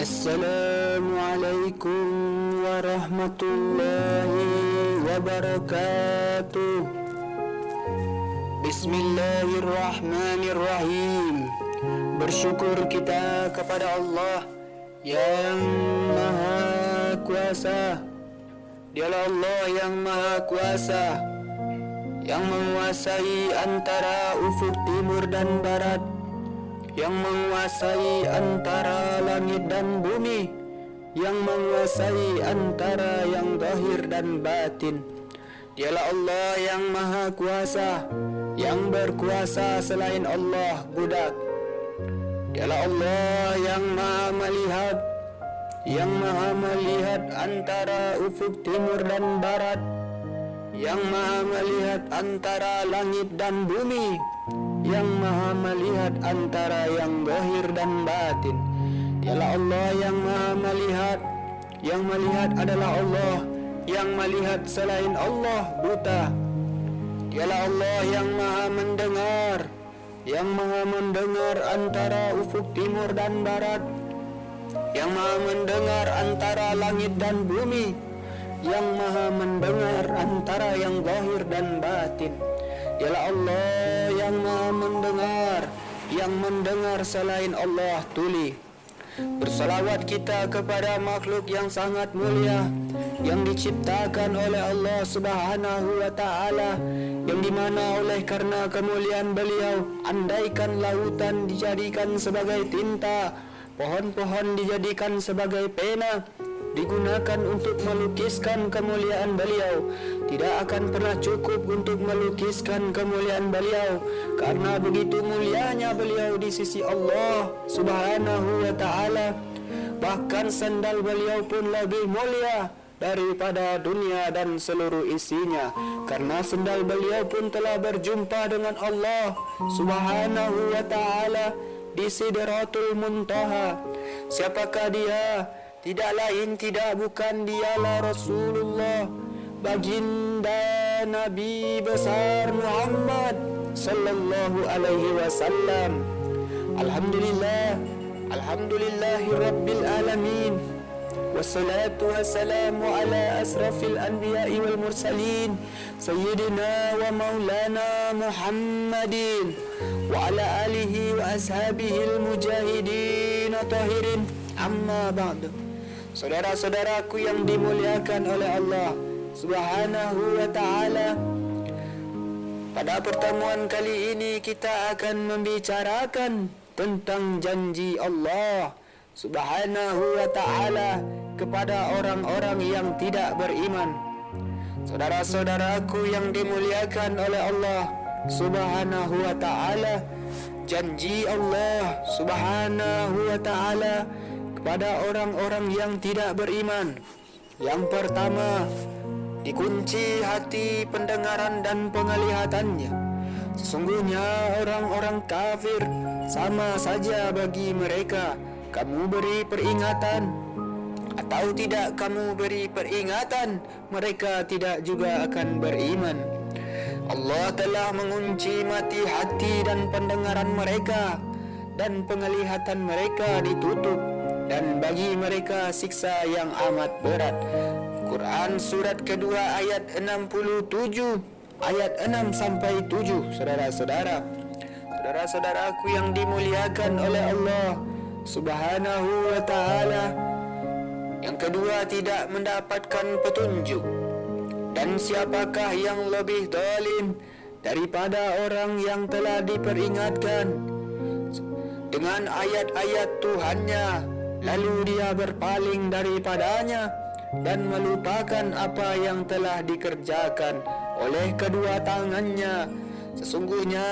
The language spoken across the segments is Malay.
Assalamualaikum warahmatullahi wabarakatuh. Bismillahirrahmanirrahim. Bersyukur kita kepada Allah yang Maha Kuasa. Dialah Allah yang Maha Kuasa, yang menguasai antara ufuk timur dan barat, yang menguasai antara langit dan bumi, yang menguasai antara yang zahir dan batin. Dialah Allah yang Maha Kuasa, yang berkuasa selain Allah budak. Dialah Allah yang Maha Melihat, yang Maha Melihat antara ufuk timur dan barat, yang Maha Melihat antara langit dan bumi, yang Maha Melihat antara yang zahir dan batin. Dialah Allah yang Maha Melihat. Yang melihat adalah Allah, yang melihat selain Allah buta. Dialah Allah yang Maha Mendengar, yang Maha Mendengar antara ufuk timur dan barat, yang Maha Mendengar antara langit dan bumi, yang Maha Mendengar antara yang zahir dan batin. Dialah Allah yang Maha Mendengar, yang mendengar selain Allah tuli. Bersalawat kita kepada makhluk yang sangat mulia, yang diciptakan oleh Allah Subhanahu wa ta'ala, yang dimana oleh karena kemuliaan beliau, andaikan lautan dijadikan sebagai tinta, pohon-pohon dijadikan sebagai pena, digunakan untuk melukiskan kemuliaan beliau, tidak akan pernah cukup untuk melukiskan kemuliaan beliau, karena begitu mulianya beliau di sisi Allah Subhanahu wa ta'ala. Bahkan sandal beliau pun lebih mulia daripada dunia dan seluruh isinya, karena sandal beliau pun telah berjumpa dengan Allah Subhanahu wa ta'ala di Sidratul Muntaha. Siapakah dia? Tidak lain tidak bukan dialah Rasulullah, baginda Nabi besar Muhammad sallallahu alaihi wasallam. Alhamdulillah, alhamdulillahi rabbil alamin. Wassalatu wassalamu ala asrafil anbiya'i wal mursalin, sayyidina wa maulana Muhammadin wa ala alihi wa ashabihil mujahidin tahirin. Amma ba'du. Saudara-saudaraku yang dimuliakan oleh Allah Subhanahu wa ta'ala, pada pertemuan kali ini kita akan membicarakan tentang janji Allah Subhanahu wa ta'ala kepada orang-orang yang tidak beriman. Saudara-saudaraku yang dimuliakan oleh Allah Subhanahu wa ta'ala, janji Allah Subhanahu wa ta'ala pada orang-orang yang tidak beriman. Yang pertama, dikunci hati pendengaran dan penglihatannya. Sesungguhnya orang-orang kafir sama saja bagi mereka, kamu beri peringatan atau tidak kamu beri peringatan, mereka tidak juga akan beriman. Allah telah mengunci mati hati dan pendengaran mereka, dan penglihatan mereka ditutup, dan bagi mereka siksa yang amat berat. Quran surat kedua ayat 67, ayat 6 sampai 7. Saudara-saudara, saudara-saudaraku yang dimuliakan oleh Allah Subhanahu wa ta'ala, yang kedua, tidak mendapatkan petunjuk. Dan siapakah yang lebih zalim daripada orang yang telah diperingatkan dengan ayat-ayat Tuhannya, lalu dia berpaling daripadanya dan melupakan apa yang telah dikerjakan oleh kedua tangannya. Sesungguhnya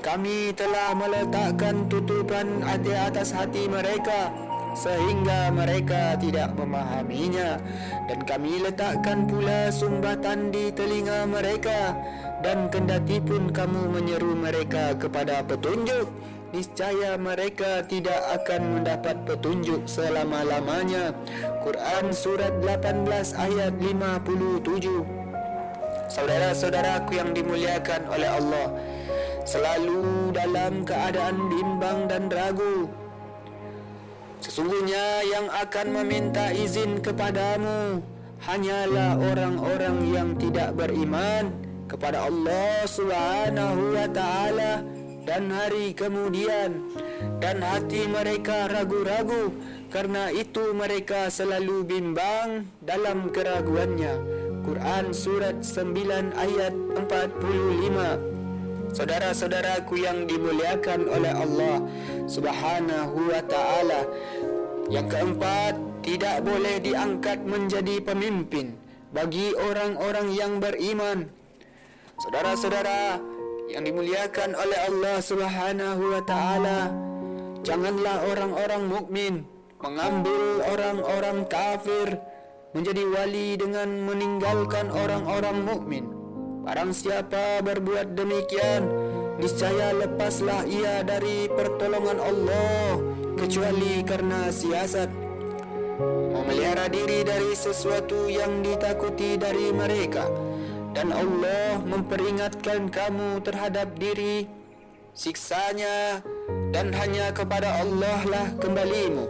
kami telah meletakkan tutupan di atas hati mereka sehingga mereka tidak memahaminya, dan kami letakkan pula sumbatan di telinga mereka, dan kendati pun kamu menyeru mereka kepada petunjuk, niscaya mereka tidak akan mendapat petunjuk selama-lamanya. Quran surat 18 ayat 57. Saudara-saudaraku yang dimuliakan oleh Allah, selalu dalam keadaan bimbang dan ragu, Sesungguhnya yang akan meminta izin kepadamu hanyalah orang-orang yang tidak beriman kepada Allah Subhanahu wa Ta'ala dan hari kemudian, dan hati mereka ragu-ragu, karena itu mereka selalu bimbang dalam keraguannya. Quran Surat 9 ayat 45. Saudara-saudaraku yang dimuliakan oleh Allah Subhanahu wa Ta'ala, yang keempat, tidak boleh diangkat menjadi pemimpin bagi orang-orang yang beriman. Saudara-saudara yang dimuliakan oleh Allah Subhanahu wa Ta'ala, janganlah orang-orang mukmin mengambil orang-orang kafir menjadi wali dengan meninggalkan orang-orang mukmin. Barang siapa berbuat demikian, niscaya lepaslah ia dari pertolongan Allah, kecuali karena siasat, memelihara diri dari sesuatu yang ditakuti dari mereka. Dan Allah memperingatkan kamu terhadap diri siksanya, dan hanya kepada Allah lah kembalimu.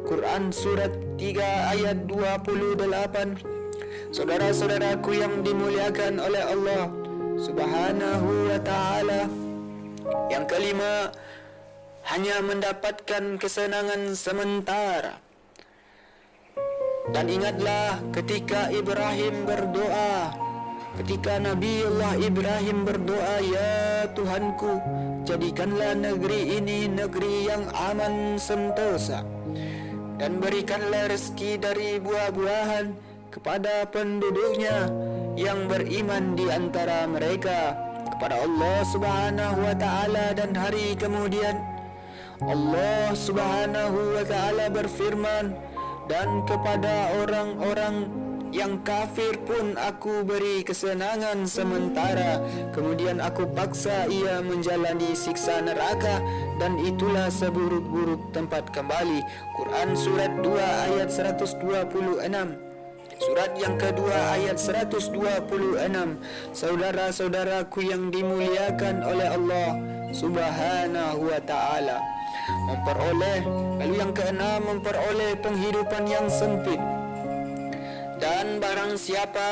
Quran Surat 3 ayat 28. Saudara-saudaraku yang dimuliakan oleh Allah Subhanahu wa Ta'ala, yang kelima, hanya mendapatkan kesenangan sementara. Dan ingatlah ketika Nabi Allah Ibrahim berdoa, "Ya Tuhanku, jadikanlah negeri ini negeri yang aman sentosa, dan berikanlah rezeki dari buah-buahan kepada penduduknya yang beriman di antara mereka kepada Allah Subhanahu wa Ta'ala dan hari kemudian." Allah Subhanahu wa Ta'ala berfirman, "Dan kepada orang-orang yang kafir pun aku beri kesenangan sementara, kemudian aku paksa ia menjalani siksa neraka, dan itulah seburuk-buruk tempat kembali." Quran Surat 2 ayat 126. Surat yang kedua ayat 126. Saudara-saudaraku yang dimuliakan oleh Allah Subhanahu wa Ta'ala, lalu yang keenam, memperoleh penghidupan yang sempit. Dan barang siapa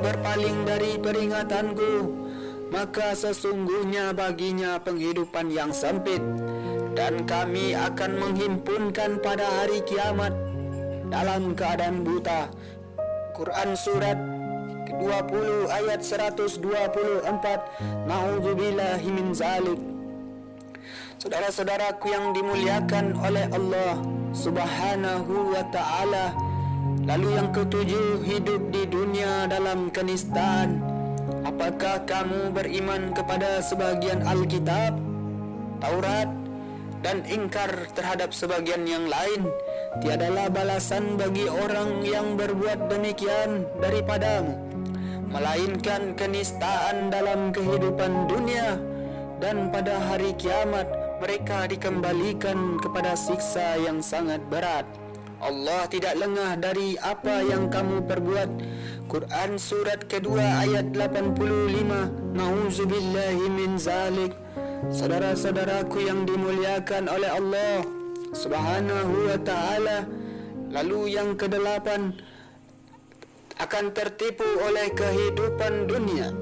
berpaling dari peringatanku, maka sesungguhnya baginya penghidupan yang sempit, dan kami akan menghimpunkan pada hari kiamat dalam keadaan buta. Quran Surat 20 ayat 124. Na'udzubillahi min zalik. Saudara-saudaraku yang dimuliakan oleh Allah Subhanahu wa Ta'ala, lalu yang ketujuh, hidup di dunia dalam kenistaan. Apakah kamu beriman kepada sebagian Alkitab, Taurat, dan ingkar terhadap sebagian yang lain? Tiadalah balasan bagi orang yang berbuat demikian daripadamu, melainkan kenistaan dalam kehidupan dunia, dan pada hari kiamat mereka dikembalikan kepada siksa yang sangat berat. Allah tidak lengah dari apa yang kamu perbuat. Quran Surat kedua ayat 85. Na'udzubillahi min zalik. Saudara-saudaraku yang dimuliakan oleh Allah Subhanahu wa Ta'ala, lalu yang kedelapan, akan tertipu oleh kehidupan dunia.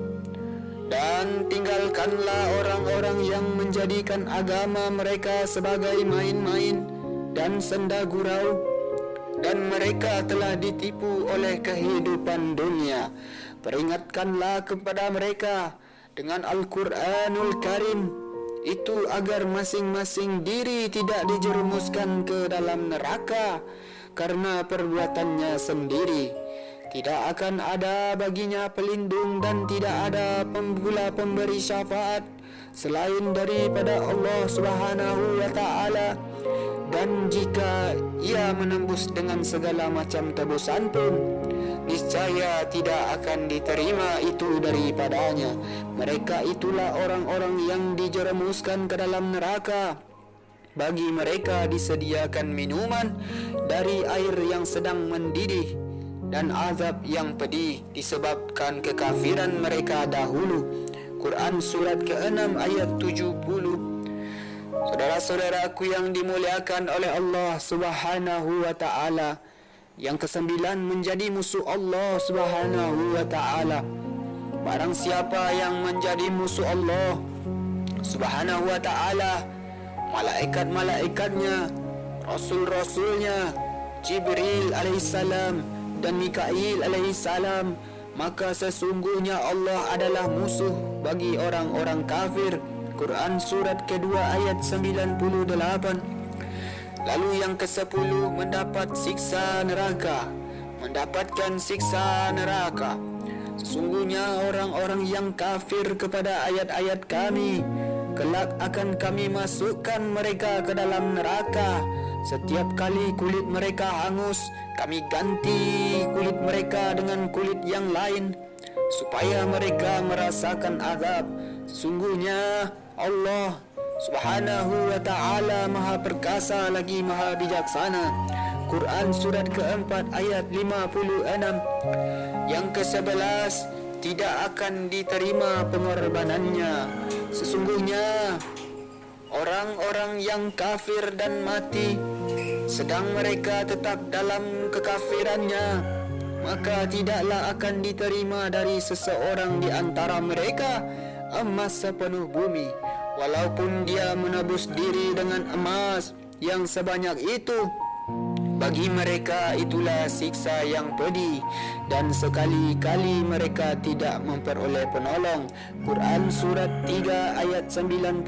Dan tinggalkanlah orang-orang yang menjadikan agama mereka sebagai main-main dan senda gurau, dan mereka telah ditipu oleh kehidupan dunia. Peringatkanlah kepada mereka dengan Al-Quranul Karim itu agar masing-masing diri tidak dijerumuskan ke dalam neraka karena perbuatannya sendiri. Tidak akan ada baginya pelindung dan tidak ada pula pemberi syafaat selain daripada Allah Subhanahu wa Ta'ala. Dan jika ia menembus dengan segala macam tebusan pun, niscaya tidak akan diterima itu daripadanya. Mereka itulah orang-orang yang dijerumuskan ke dalam neraka. Bagi mereka disediakan minuman dari air yang sedang mendidih, dan azab yang pedih disebabkan kekafiran mereka dahulu. Quran Surat ke-6 ayat 70. Saudara-saudaraku yang dimuliakan oleh Allah Subhanahu wa taala, yang kesembilan menjadi musuh Allah Subhanahu wa taala. Barang siapa yang menjadi musuh Allah Subhanahu wa taala, malaikat-malaikatnya, rasul-rasulnya, Jibril alaihissalam dan Mikail alaihissalam, maka sesungguhnya Allah adalah musuh bagi orang-orang kafir. Quran surat kedua ayat 98. Lalu yang ke-10 mendapat siksa neraka, mendapatkan siksa neraka. Sesungguhnya orang-orang yang kafir kepada ayat-ayat kami, kelak akan kami masukkan mereka ke dalam neraka. Setiap kali kulit mereka hangus, kami ganti kulit mereka dengan kulit yang lain, supaya mereka merasakan azab. Sesungguhnya Allah Subhanahu wa ta'ala Maha Perkasa lagi Maha Bijaksana. Quran surat keempat ayat 56. Yang ke-11, tidak akan diterima pengorbanannya. Sesungguhnya orang-orang yang kafir dan mati sedang mereka tetap dalam kekafirannya, maka tidaklah akan diterima dari seseorang di antara mereka emas sepenuh bumi, walaupun dia menebus diri dengan emas yang sebanyak itu. Bagi mereka itulah siksa yang pedih, dan sekali-kali mereka tidak memperoleh penolong. Quran surat 3 ayat 91.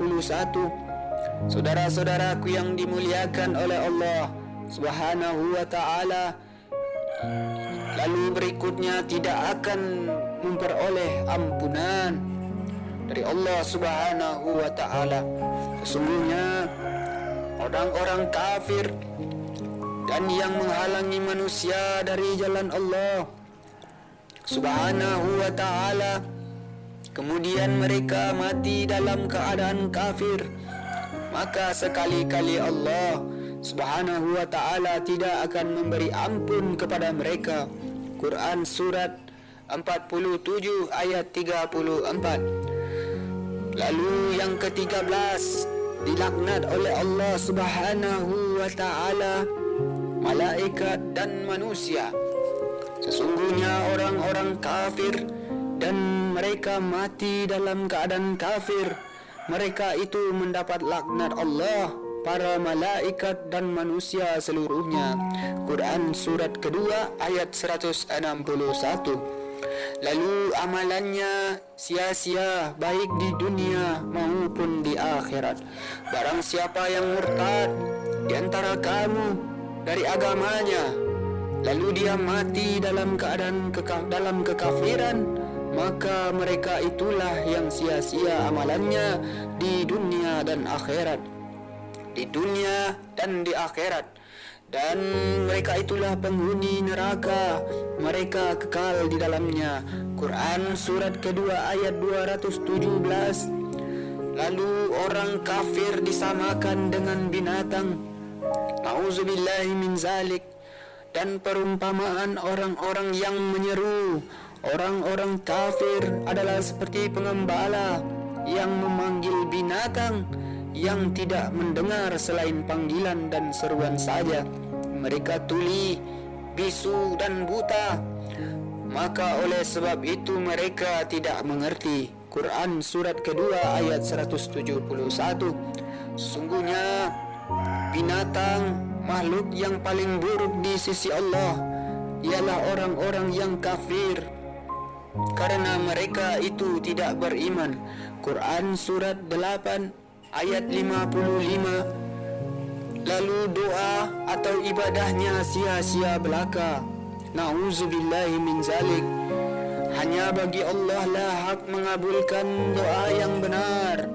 Saudara-saudaraku yang dimuliakan oleh Allah Subhanahu wa ta'ala, lalu berikutnya tidak akan memperoleh ampunan dari Allah Subhanahu wa ta'ala. Sesungguhnya orang-orang kafir dan yang menghalangi manusia dari jalan Allah Subhanahu wa ta'ala, kemudian mereka mati dalam keadaan kafir, maka sekali-kali Allah Subhanahu wa ta'ala tidak akan memberi ampun kepada mereka. Quran surat 47 ayat 34. Lalu yang ke-13, dilaknat oleh Allah Subhanahu wa ta'ala malaikat dan manusia. Sesungguhnya orang-orang kafir dan mereka mati dalam keadaan kafir, mereka itu mendapat laknat Allah, para malaikat dan manusia seluruhnya. Quran surat kedua ayat 161. Lalu amalannya sia-sia baik di dunia maupun di akhirat. Barang siapa yang murtad di antara kamu dari agamanya, lalu dia mati dalam keadaan dalam kekafiran, maka mereka itulah yang sia-sia amalannya di dunia dan akhirat. Di dunia dan di akhirat. Dan mereka itulah penghuni neraka, mereka kekal di dalamnya. Quran surat kedua ayat 217. Lalu orang kafir disamakan dengan binatang. Nauzubillahi min zalik. Dan perumpamaan orang-orang yang menyeru orang-orang kafir adalah seperti pengembala yang memanggil binatang yang tidak mendengar selain panggilan dan seruan saja. Mereka tuli, bisu dan buta, maka oleh sebab itu mereka tidak mengerti. Quran surat kedua ayat 171. Sesungguhnya binatang, makhluk yang paling buruk di sisi Allah ialah orang-orang yang kafir, karena mereka itu tidak beriman. Quran surat 8 ayat 55. Lalu doa atau ibadahnya sia-sia belaka. Nauzubillahi min zalik. Hanya bagi Allah lah hak mengabulkan doa yang benar,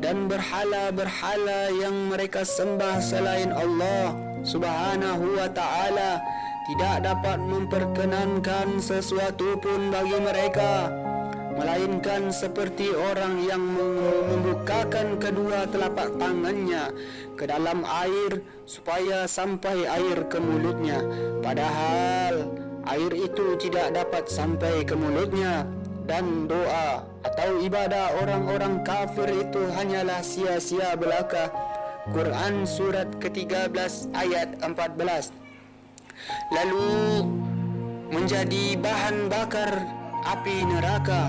dan berhala-berhala yang mereka sembah selain Allah Subhanahu wa ta'ala tidak dapat memperkenankan sesuatu pun bagi mereka, melainkan seperti orang yang membukakan kedua telapak tangannya ke dalam air supaya sampai air ke mulutnya, padahal air itu tidak dapat sampai ke mulutnya. Dan doa atau ibadah orang-orang kafir itu hanyalah sia-sia belaka. Quran surat ke-13 ayat 14. Lalu menjadi bahan bakar api neraka.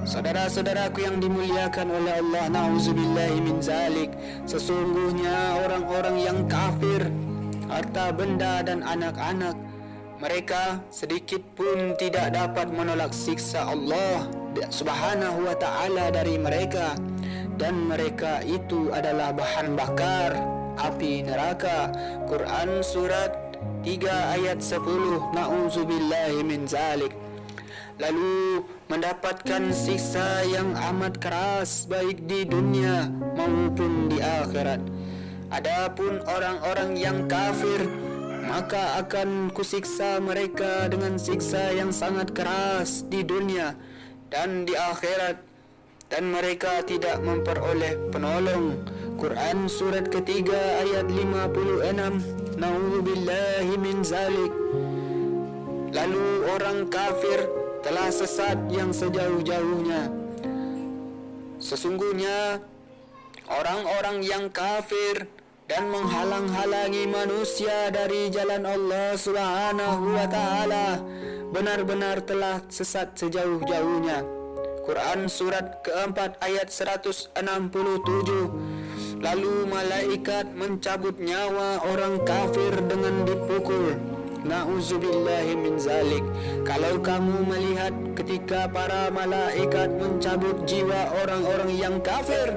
Saudara-saudaraku yang dimuliakan oleh Allah, na'udzubillahi min zalik. Sesungguhnya orang-orang yang kafir, harta benda dan anak-anak, mereka sedikit pun tidak dapat menolak siksa Allah Subhanahu wa ta'ala dari mereka, dan mereka itu adalah bahan bakar api neraka. Quran surat 3 ayat 10. Na'udzubillahi min zalik. Lalu mendapatkan siksa yang amat keras baik di dunia maupun di akhirat. Adapun orang-orang yang kafir, maka akan kusiksa mereka dengan siksa yang sangat keras di dunia dan di akhirat, dan mereka tidak memperoleh penolong. Quran surat ketiga ayat 56. Na'udzubillahi min zalik. Lalu orang kafir telah sesat yang sejauh-jauhnya. Sesungguhnya orang-orang yang kafir dan menghalang-halangi manusia dari jalan Allah Subhanahu wa ta'ala benar-benar telah sesat sejauh-jauhnya. Quran surat keempat ayat 167. Lalu malaikat mencabut nyawa orang kafir dengan dipukul. Na'udzubillahi min zalik. Kalau kamu melihat ketika para malaikat mencabut jiwa orang-orang yang kafir,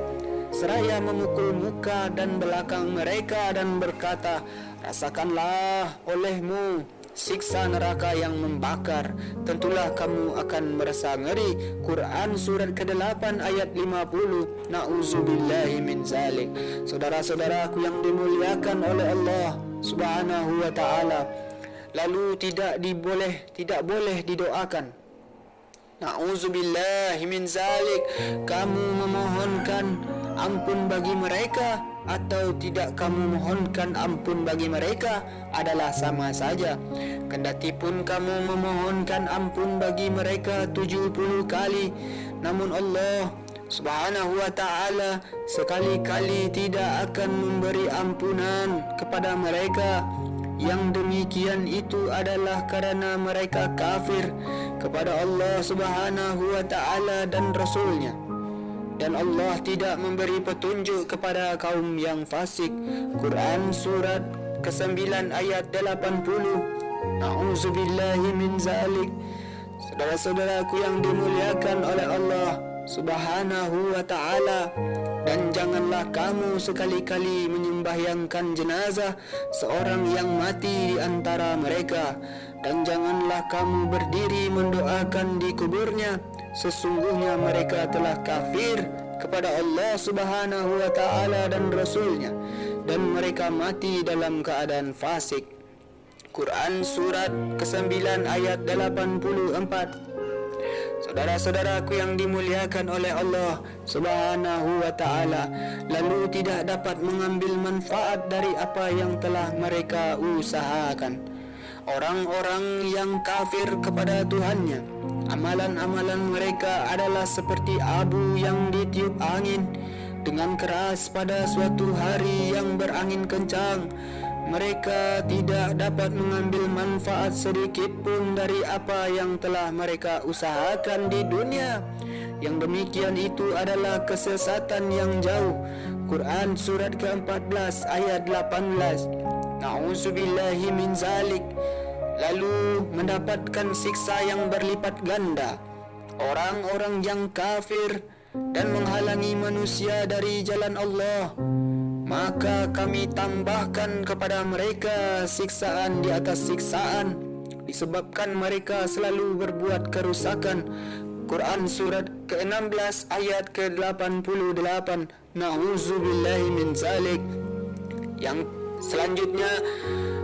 seraya memukul muka dan belakang mereka dan berkata, rasakanlah olehmu siksa neraka yang membakar, tentulah kamu akan merasa ngeri. Quran surat ke-8 ayat 50. Na'udzubillahi min zalik. Saudara-saudaraku yang dimuliakan oleh Allah Subhanahu wa ta'ala, lalu tidak boleh didoakan. Na'udzubillahi min zalik. Kamu memohonkan ampun bagi mereka atau tidak kamu mohonkan ampun bagi mereka adalah sama saja. Kendati pun kamu memohonkan ampun bagi mereka 70 kali, namun Allah Subhanahu wa ta'ala sekali-kali tidak akan memberi ampunan kepada mereka. Yang demikian itu adalah karena mereka kafir kepada Allah Subhanahu wa ta'ala dan Rasulnya, dan Allah tidak memberi petunjuk kepada kaum yang fasik. Quran surat ke-9 ayat 80. Na'udzubillahi min zalik. Saudara-saudaraku yang dimuliakan oleh Allah Subhanahu wa ta'ala, dan janganlah kamu sekali-kali menyembahyangkan jenazah seorang yang mati di antara mereka, dan janganlah kamu berdiri mendoakan di kuburnya. Sesungguhnya mereka telah kafir kepada Allah Subhanahu wa ta'ala dan Rasulnya, dan mereka mati dalam keadaan fasik. Quran surat ke-9 ayat 84. Saudara-saudaraku yang dimuliakan oleh Allah Subhanahu wa ta'ala, lalu tidak dapat mengambil manfaat dari apa yang telah mereka usahakan. Orang-orang yang kafir kepada Tuhannya, amalan-amalan mereka adalah seperti abu yang ditiup angin dengan keras pada suatu hari yang berangin kencang. Mereka tidak dapat mengambil manfaat sedikit pun dari apa yang telah mereka usahakan di dunia. Yang demikian itu adalah kesesatan yang jauh. Quran surat ke-14 ayat 18. Na'udzubillahi min zalik. Lalu mendapatkan siksa yang berlipat ganda orang-orang yang kafir dan menghalangi manusia dari jalan Allah, maka kami tambahkan kepada mereka siksaan di atas siksaan disebabkan mereka selalu berbuat kerusakan. Quran surat ke-16 ayat ke-88. Na'udzubillahi min zalik. Yang selanjutnya,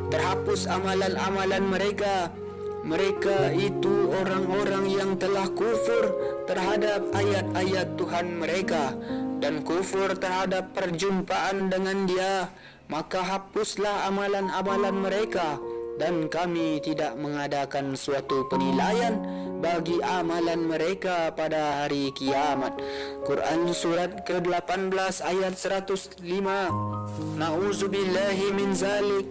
terhapus amalan-amalan mereka. Mereka itu orang-orang yang telah kufur terhadap ayat-ayat Tuhan mereka dan kufur terhadap perjumpaan dengan Dia, maka hapuslah amalan-amalan mereka, dan kami tidak mengadakan suatu penilaian bagi amalan mereka pada hari kiamat. Quran surat ke-18 ayat 105. Na'udzubillahi min zalik.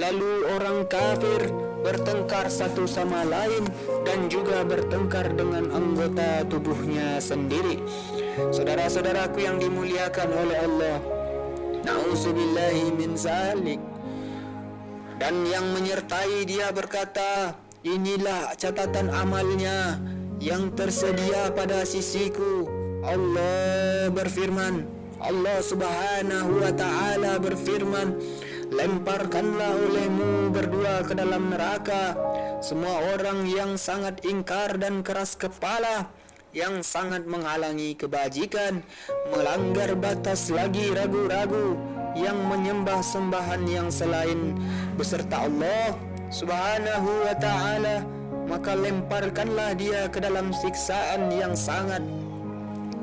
Lalu orang kafir bertengkar satu sama lain dan juga bertengkar dengan anggota tubuhnya sendiri. Saudara-saudaraku yang dimuliakan oleh Allah, na'udzubillahi min zalik. Dan yang menyertai dia berkata, inilah catatan amalnya yang tersedia pada sisiku. Allah berfirman, Allah subhanahu wa ta'ala berfirman, lemparkanlah olehmu berdua ke dalam neraka semua orang yang sangat ingkar dan keras kepala, yang sangat menghalangi kebajikan, melanggar batas lagi ragu-ragu, yang menyembah sembahan yang selain beserta Allah subhanahu wa ta'ala. Maka lemparkanlah dia ke dalam siksaan yang sangat.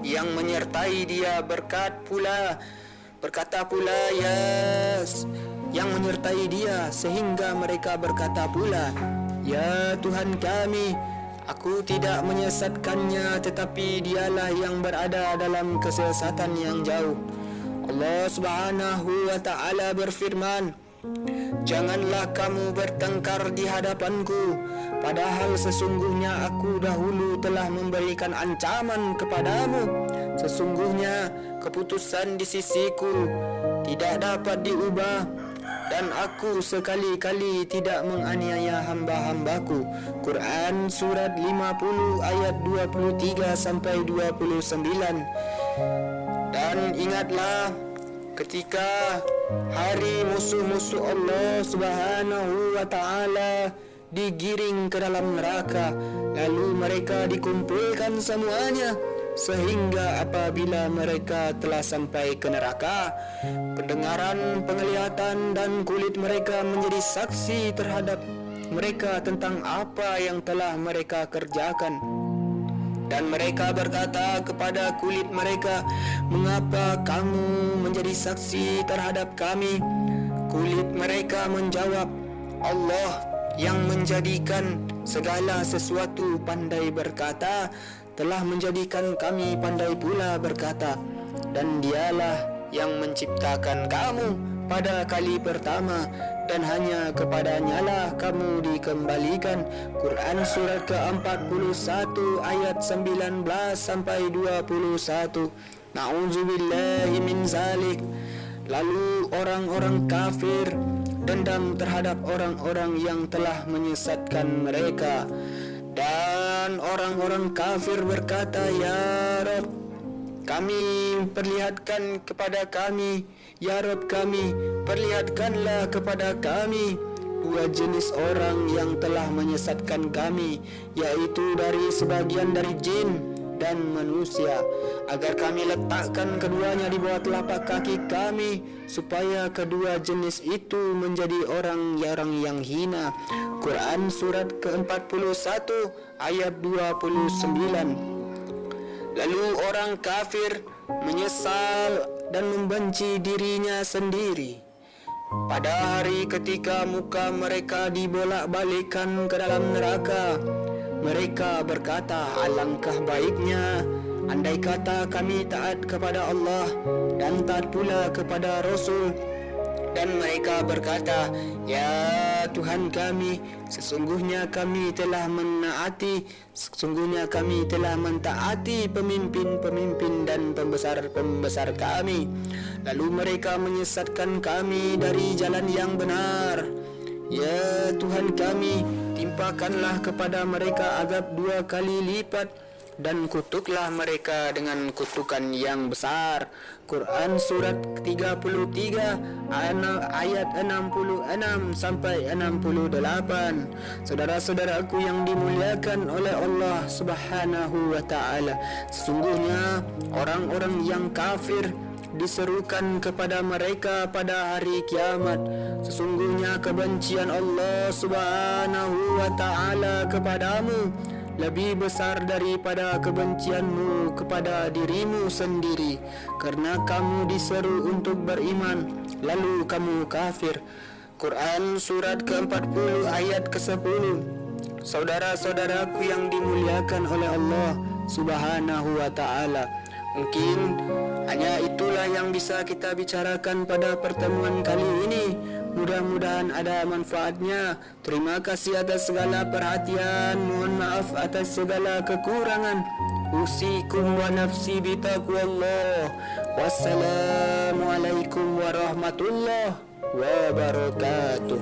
Yang menyertai dia berkata pula yang menyertai dia sehingga mereka berkata pula, ya Tuhan kami, aku tidak menyesatkannya, tetapi dialah yang berada dalam kesesatan yang jauh. Allah subhanahu wa ta'ala berfirman, janganlah kamu bertengkar di hadapanku, padahal sesungguhnya aku dahulu telah memberikan ancaman kepadamu. Sesungguhnya keputusan di sisiku tidak dapat diubah, dan aku sekali-kali tidak menganiaya hamba-hambaku. Quran surat 50 ayat 23 sampai 29. Dan ingatlah ketika hari musuh-musuh Allah subhanahu wa ta'ala digiring ke dalam neraka, lalu mereka dikumpulkan semuanya, sehingga apabila mereka telah sampai ke neraka, pendengaran, penglihatan dan kulit mereka menjadi saksi terhadap mereka tentang apa yang telah mereka kerjakan. Dan mereka berkata kepada kulit mereka, mengapa kamu menjadi saksi terhadap kami? Kulit mereka menjawab, Allah yang menjadikan segala sesuatu pandai berkata, telah menjadikan kami pandai pula berkata, dan dialah yang menciptakan kamu pada kali pertama, dan hanya kepadanya lah kamu dikembalikan. Quran surat ke-41 ayat 19 sampai 21. Na'udzubillahi min zalik. Lalu orang-orang kafir dendam terhadap orang-orang yang telah menyesatkan mereka. Dan orang-orang kafir berkata, ya Rabb, kami perlihatkan kepada kami, ya Rabb kami, perlihatkanlah kepada kami dua jenis orang yang telah menyesatkan kami, yaitu dari sebagian dari jin dan manusia, agar kami letakkan keduanya di bawah telapak kaki kami, supaya kedua jenis itu menjadi orang-orang yang hina. Quran surat ke-41 ayat 29. Lalu orang kafir menyesal dan membenci dirinya sendiri. Pada hari ketika muka mereka dibolak-balikkan ke dalam neraka, mereka berkata, alangkah baiknya andai kata kami taat kepada Allah dan taat pula kepada Rasul. Dan mereka berkata, ya Tuhan kami, sesungguhnya kami telah mentaati pemimpin-pemimpin dan pembesar-pembesar kami. Lalu mereka menyesatkan kami dari jalan yang benar. Ya Tuhan kami, timpakanlah kepada mereka azab 2 kali lipat, dan kutuklah mereka dengan kutukan yang besar. Quran surat 33 ayat 66 sampai 68. Saudara-saudaraku yang dimuliakan oleh Allah subhanahu wa ta'ala, sesungguhnya orang-orang yang kafir diserukan kepada mereka pada hari kiamat, sesungguhnya kebencian Allah subhanahu wa ta'ala kepadamu lebih besar daripada kebencianmu kepada dirimu sendiri, karena kamu diseru untuk beriman, lalu kamu kafir. Quran surat ke-40 ayat ke-10. saudara-saudaraku yang dimuliakan oleh Allah Subhanahu wa ta'ala, mungkin hanya itulah yang bisa kita bicarakan pada pertemuan kali ini. Mudah-mudahan ada manfaatnya. Terima kasih atas segala perhatian. Mohon maaf atas segala kekurangan. Usikum wa nafsi bitaqwallah. Wassalamualaikum warahmatullahi wabarakatuh.